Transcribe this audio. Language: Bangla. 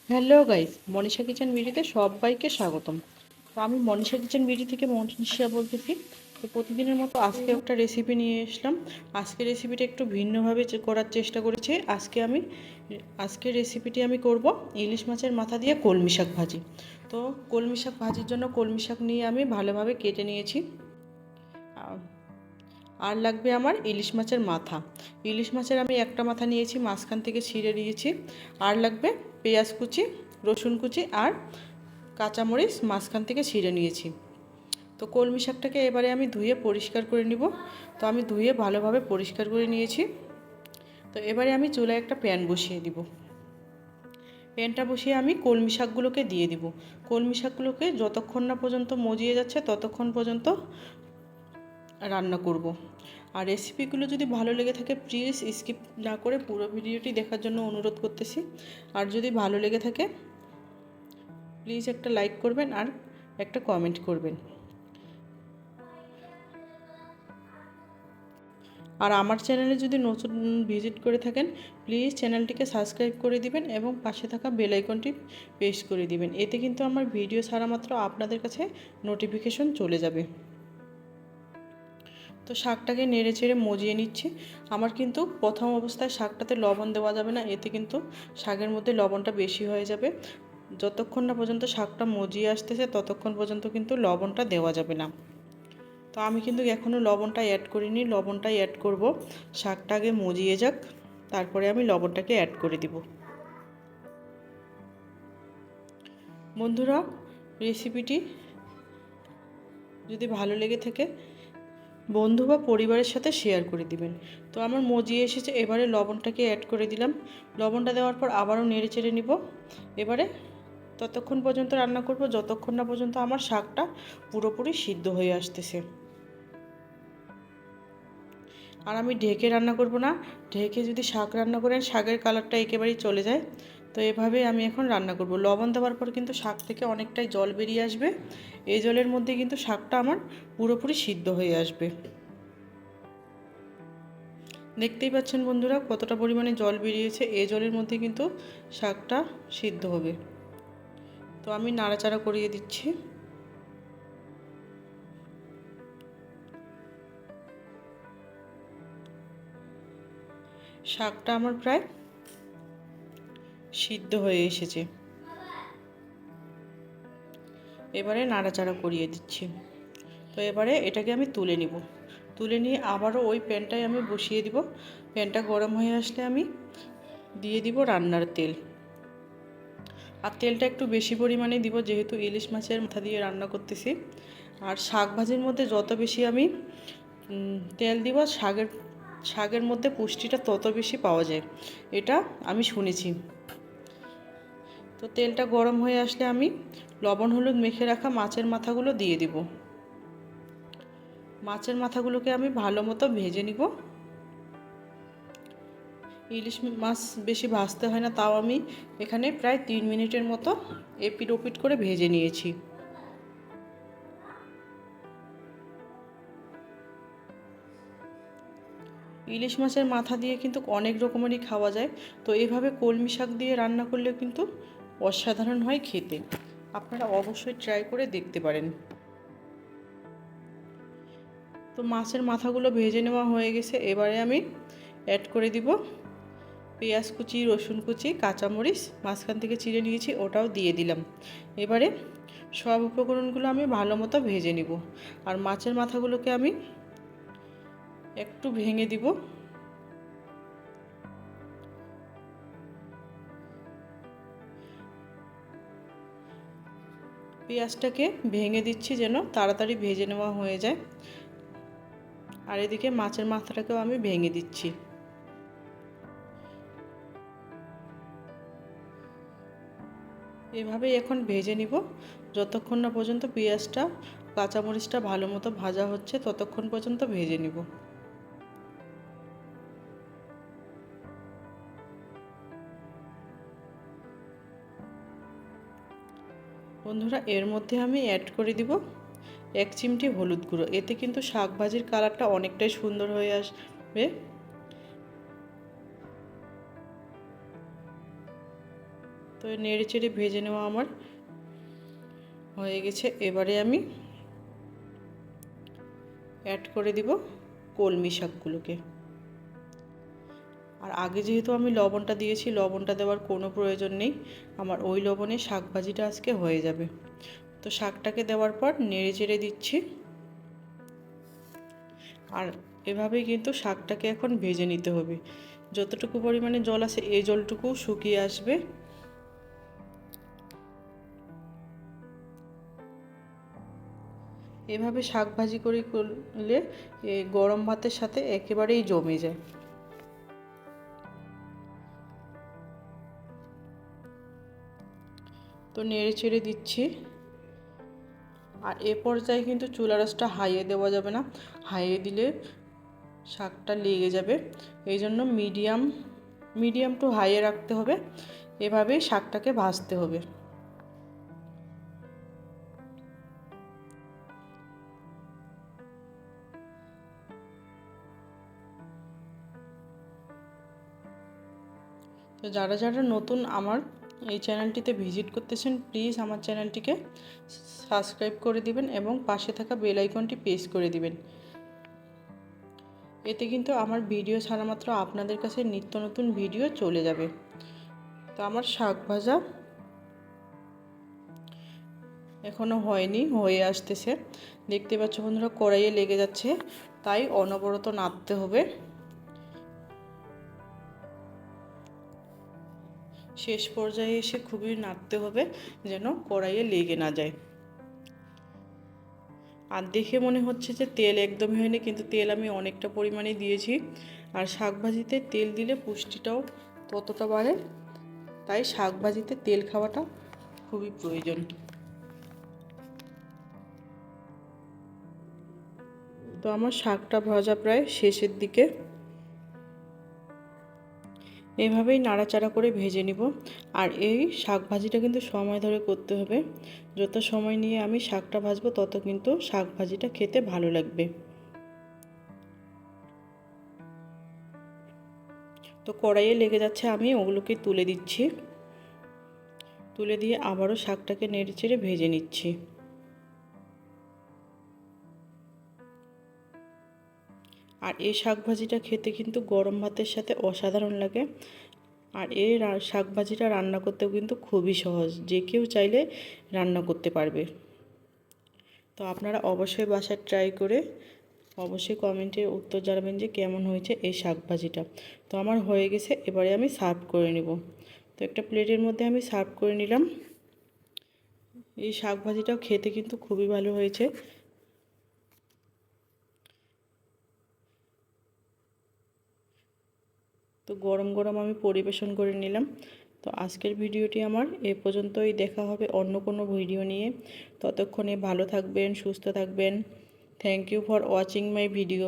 হ্যালো গাইস, মনীষা কিচেন বিডিতে সবাইকে স্বাগতম। তো আমি মনীষা কিচেন বিডি থেকে মনীষা বলতেছি। তো প্রতিদিনের মতো আজকে একটা রেসিপি নিয়ে এসলাম। আজকে রেসিপিটা একটু ভিন্নভাবে করার চেষ্টা করেছি। আজকের রেসিপিটি আমি করব ইলিশ মাছের মাথা দিয়ে কলমি শাক ভাজি। তো কলমি শাক ভাজির জন্য কলমি শাক নিয়ে আমি ভালোভাবে কেটে নিয়েছি। আর লাগবে আমার ইলিশ মাছের মাথা। ইলিশ মাছের আমি একটা মাথা নিয়েছি, মাঝখান থেকে ছিঁড়ে নিয়েছি। আর লাগবে পেঁয়াজ কুচি, রসুন কুচি আর কাঁচামরিচ মাঝখান থেকে ছিঁড়ে নিয়েছি। তো কলমি শাকটাকে এবারে আমি ধুয়ে পরিষ্কার করে নিব। তো আমি ধুয়ে ভালোভাবে পরিষ্কার করে নিয়েছি। তো এবারে আমি চুলায় একটা প্যান বসিয়ে দিব। প্যানটা বসিয়ে আমি কলমি শাকগুলোকে দিয়ে দিব। কলমি শাকগুলোকে যতক্ষণ না পর্যন্ত মজিয়ে যাচ্ছে ততক্ষণ পর্যন্ত রান্না করব। আর রেসিপিগুলো যদি ভালো লেগে থাকে প্লিজ স্কিপ না করে পুরো ভিডিওটি দেখার জন্য অনুরোধ করতেছি। আর যদি ভালো লেগে থাকে প্লিজ একটা লাইক করবেন আর একটা কমেন্ট করবেন। আর আমার চ্যানেলে যদি নতুন ভিজিট করে থাকেন প্লিজ চ্যানেলটিকে সাবস্ক্রাইব করে দিবেন এবং পাশে থাকা বেল আইকনটি প্রেস করে দিবেন। এতে কিন্তু আমার ভিডিও ছাড়া মাত্র আপনাদের কাছে নোটিফিকেশন চলে যাবে। তো শাকটাকে নেড়ে চেড়ে মজিয়ে নিচ্ছি। আমার কিন্তু প্রথম অবস্থায় শাকটাতে লবণ দেওয়া যাবে না, এতে কিন্তু শাকের মধ্যে লবণটা বেশি হয়ে যাবে। যতক্ষণ না পর্যন্ত শাকটা মজিয়ে আসতেছে ততক্ষণ পর্যন্ত কিন্তু লবণটা দেওয়া যাবে না। তো আমি কিন্তু এখনও লবণটা অ্যাড করিনি, লবণটাই অ্যাড করব। শাকটা আগে মজিয়ে যাক, তারপরে আমি লবণটাকে অ্যাড করে দিব। বন্ধুরা, রেসিপিটি যদি ভালো লেগে থাকে বন্ধু বা পরিবারের সাথে শেয়ার করে দিবেন। তো আমার মজিয়ে এসেছে, এবারে লবণটাকে অ্যাড করে দিলাম। লবণটা দেওয়ার পর আবারও নেড়ে চেড়ে নিব। এবারে ততক্ষণ পর্যন্ত রান্না করব যতক্ষণ না পর্যন্ত আমার শাকটা পুরোপুরি সিদ্ধ হয়ে আসতেছে। আর আমি ঢেকে রান্না করব না, ঢেকে যদি শাক রান্না করেন শাকের কালারটা একেবারেই চলে যায়। তো এভাবে আমি এখন রান্না করব। লবণ দেওয়ার পর কিন্তু শাক থেকে অনেকটাই জল বেরিয়ে আসবে। এই জলের মধ্যে কিন্তু শাকটা আমার পুরোপুরি সিদ্ধ হয়ে আসবে। দেখতেই পাচ্ছেন বন্ধুরা কতটা পরিমাণে জল বেরিয়েছে। এই জলের মধ্যে কিন্তু শাকটা সিদ্ধ হবে। তো আমি নাড়াচাড়া করিয়ে দিচ্ছি। শাকটা আমার প্রায় সিদ্ধ হয়ে এসেছে। এবারে নাড়াচাড়া করিয়ে দিচ্ছি। তো এবারে এটাকে আমি তুলে নিব। তুলে নিয়ে আবারও ওই প্যানটায় আমি বসিয়ে দিব। প্যানটা গরম হয়ে আসলে আমি দিয়ে দিব রান্নার তেল। আর তেলটা একটু বেশি পরিমাণে দিব, যেহেতু ইলিশ মাছের মাথা দিয়ে রান্না করতেছি। আর শাক ভাজির মধ্যে যত বেশি আমি তেল দিব শাকের মধ্যে পুষ্টিটা তত বেশি পাওয়া যায়, এটা আমি শুনেছি। তো তেলটা গরম হয়ে আসলে আমি লবণ হলুদ মেখে রাখা মাছের মাথাগুলো দিয়ে দিব। মাছের মাথাগুলোকে আমি ভালো মতো ভেজে নিব। ইলিশ মাছ বেশি ভাজতে হয় না, তাও আমি এখানে প্রায় 3 মিনিটের মতো এপিট ওপিট করে ভেজে নিয়েছি। ইলিশ মাছের মাথা দিয়ে কিন্তু অনেক রকমেরই খাওয়া যায়। তো এইভাবে কলমি শাক দিয়ে রান্না করলেও কিন্তু অসাধারণ হয় খেতে। আপনারা অবশ্যই ট্রাই করে দেখতে পারেন। তো মাছের মাথাগুলো ভেজে নেওয়া হয়ে গেছে। এবারে আমি অ্যাড করে দিব পেঁয়াজ কুচি, রসুন কুচি, কাঁচামরিচ মাঝখান থেকে চিড়ে নিয়েছি, ওটাও দিয়ে দিলাম। এবারে সব উপকরণগুলো আমি ভালো মতো ভেজে নিব। আর মাছের মাথাগুলোকে আমি একটু ভেঙে দিব। পেঁয়াজটাকে ভেঙে দিচ্ছি যেন তাড়াতাড়ি ভেজে নেওয়া হয়ে যায়। আর এদিকে মাছের মাথাটাকেও আমি ভেঙে দিচ্ছি। এভাবেই এখন ভেজে নিব যতক্ষণ না পর্যন্ত পেঁয়াজটা কাঁচামরিচটা ভালো মতো ভাজা হচ্ছে, ততক্ষণ পর্যন্ত ভেজে নিব। বন্ধুরা, এর মধ্যে আমি অ্যাড করে দিব 1 চিমটি হলুদ গুঁড়ো। এতে কিন্তু শাক ভাজির কালারটা অনেকটাই সুন্দর হয়ে আসবে। তো নেড়ে চেড়ে ভেজে নেওয়া আমার হয়ে গেছে। এবারে আমি অ্যাড করে দিব কলমি শাকগুলোকে। আর আগে যেহেতু আমি লবণটা দিয়েছি, লবণটা দেওয়ার কোনো প্রয়োজন নেই, আমার ওই লবণে শাক ভাজিটা আজকে হয়ে যাবে। তো শাকটাকে দেওয়ার পর নেড়ে চেড়ে দিচ্ছি। আর এভাবেই কিন্তু শাকটাকে এখন ভেজে নিতে হবে। যতটুকু পরিমাণে জল আছে এই জলটুকু শুকিয়ে আসবে। এভাবে শাক ভাজি করে করলে গরম ভাতের সাথে একেবারেই জমে যায়। তো নেড়ে চেড়ে দিচ্ছি। আর এ পর্যায়ে কিন্তু চুলা আঁচটা হাইয়ে দেওয়া যাবে না, হাইয়ে দিলে শাকটা লেগে যাবে। এই জন্য মিডিয়াম টু হাইয়ে রাখতে হবে। এভাবেই শাকটাকে ভাজতে হবে। তো যারা যারা নতুন আমার এই চ্যানেলটিতে ভিজিট করতেছেন, প্লিজ আমার চ্যানেলটিকে সাবস্ক্রাইব করে দিবেন এবং পাশে থাকা বেল আইকনটি প্রেস করে দিবেন। এতে কিন্তু আমার ভিডিও ছাড়া মাত্র আপনাদের কাছে নিত্য নতুন ভিডিও চলে যাবে। তো আমার শাক ভাজা এখনও হয়নি, হয়ে আসতেছে। দেখতে পাচ্ছ বন্ধুরা, কড়াইয়ে লেগে যাচ্ছে, তাই অনবরত নাড়তে হবে। শেষ পর্যায়ে এসে খুবই নাড়তে হবে যেন কড়াইয়ে লেগে না যায়। আর দেখে মনে হচ্ছে যে তেল একদমই হয়নি, কিন্তু তেল আমি অনেকটা পরিমাণে দিয়েছি। আর শাক ভাজিতে তেল দিলে পুষ্টিটাও ততটা বাড়ে, তাই শাক ভাজিতে তেল খাওয়াটা খুবই প্রয়োজন। তো আমার শাকটা ভাজা প্রায় শেষের দিকে। এভাবেই নাড়াচাড়া করে ভেজে নিব। আর এই শাক ভাজিটা কিন্তু সময় ধরে করতে হবে। যত সময় নিয়ে আমি শাকটা ভাজবো তত কিন্তু শাক ভাজিটা খেতে ভালো লাগবে। তো কড়াইয়ে লেগে যাচ্ছে, আমি ওগুলোকে তুলে দিচ্ছি। তুলে দিয়ে আবারও শাকটাকে নেড়ে চেড়ে ভেজে নিচ্ছি। আর এই শাক ভাজিটা খেতে কিন্তু গরম ভাতের সাথে অসাধারণ লাগে। আর এই শাক ভাজিটা রান্না করতেও কিন্তু খুবই সহজ, যে কেউ চাইলে রান্না করতে পারবে। তো আপনারা অবশ্যই বাসায় ট্রাই করে অবশ্যই কমেন্টে উত্তর জানাবেন যে কেমন হয়েছে এই শাক ভাজিটা। তো আমার হয়ে গেছে, এবারে আমি সার্ভ করে নেব। তো একটা প্লেটের মধ্যে আমি সার্ভ করে নিলাম। এই শাক ভাজিটাও খেতে কিন্তু খুবই ভালো হয়েছে। তো গরম গরম আমি পরিবেশন করে নিলাম। তো আজকের ভিডিওটি আমার এ পর্যন্তই। দেখা হবে অন্য কোনো ভিডিও নিয়ে। ততক্ষণে ভালো থাকবেন, সুস্থ থাকবেন। Thank you for watching my video.